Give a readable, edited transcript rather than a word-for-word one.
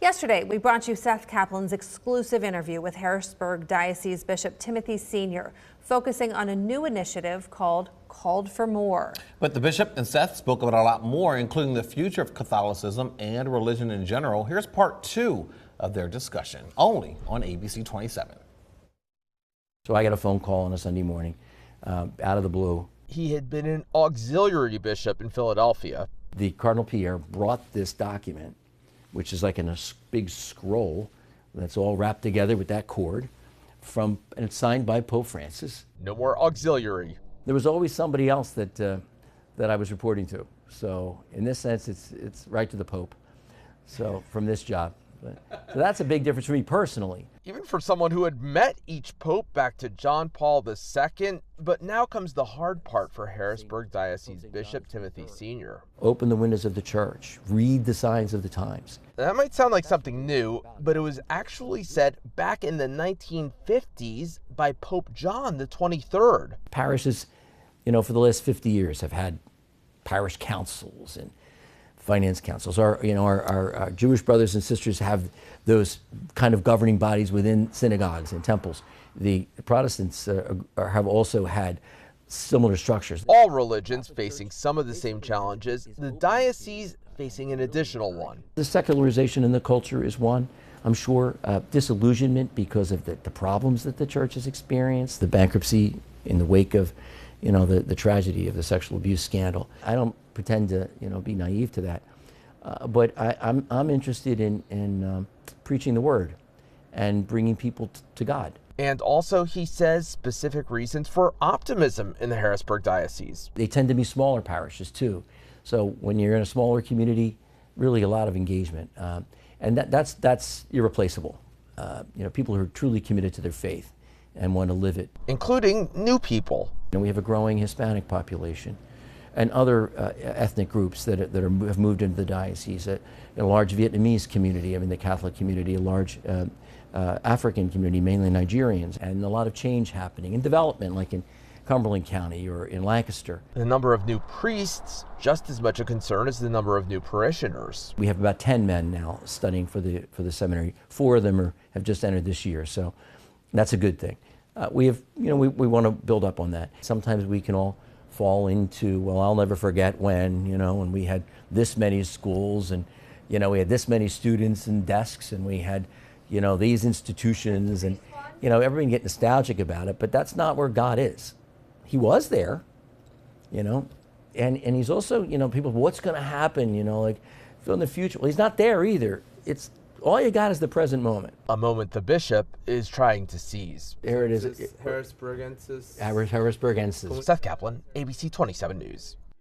Yesterday, we brought you Seth Kaplan's exclusive interview with Harrisburg Diocese Bishop Timothy Sr., focusing on a new initiative called Called for More. But the bishop and Seth spoke about a lot more, including the future of Catholicism and religion in general. Here's part 2 of their discussion, only on ABC 27. So I got a phone call on a Sunday morning, out of the blue. He had been an auxiliary bishop in Philadelphia. The Cardinal Pierre brought this document, which is like in a big scroll that's all wrapped together with that cord, and it's signed by Pope Francis. No more auxiliary. There was always somebody else that I was reporting to. So in this sense, it's right to the Pope. So from this job. So that's a big difference for me personally. Even for someone who had met each pope back to John Paul II. But now comes the hard part for Harrisburg Diocese Bishop Timothy Sr. Open the windows of the church. Read the signs of the times. That might sound like something new, but it was actually said back in the 1950s by Pope John the 23rd. Parishes, for the last 50 years have had parish councils and finance councils. Our Jewish brothers and sisters have those kind of governing bodies within synagogues and temples. The Protestants have also had similar structures. All religions facing some of the same challenges, the diocese facing an additional one. The secularization in the culture is one. I'm sure disillusionment because of the problems that the church has experienced, the bankruptcy in the wake of the tragedy of the sexual abuse scandal. I don't pretend to be naive to that, but I'm interested in preaching the word and bringing people to God. And also, he says, specific reasons for optimism in the Harrisburg Diocese. They tend to be smaller parishes too, so when you're in a smaller community, really a lot of engagement, and that's irreplaceable. People who are truly committed to their faith and want to live it, including new people. And we have a growing Hispanic population and other ethnic groups that have moved into the diocese. A large Vietnamese community, the Catholic community, a large African community, mainly Nigerians, and a lot of change happening in development, like in Cumberland County or in Lancaster. The number of new priests, just as much a concern as the number of new parishioners. We have about 10 men now studying for the seminary. 4 of them have just entered this year, so that's a good thing. We want to build up on that. Sometimes we can all fall into, well, I'll never forget when we had this many schools and, we had this many students and desks and we had, these institutions and, everybody can get nostalgic about it, but that's not where God is. He was there, and he's also, people, what's going to happen, in the future? Well, he's not there either. It's all you got is the present moment. A moment the bishop is trying to seize. There it is. Harrisburgensis. Harrisburgensis. Seth Kaplan, ABC 27 News.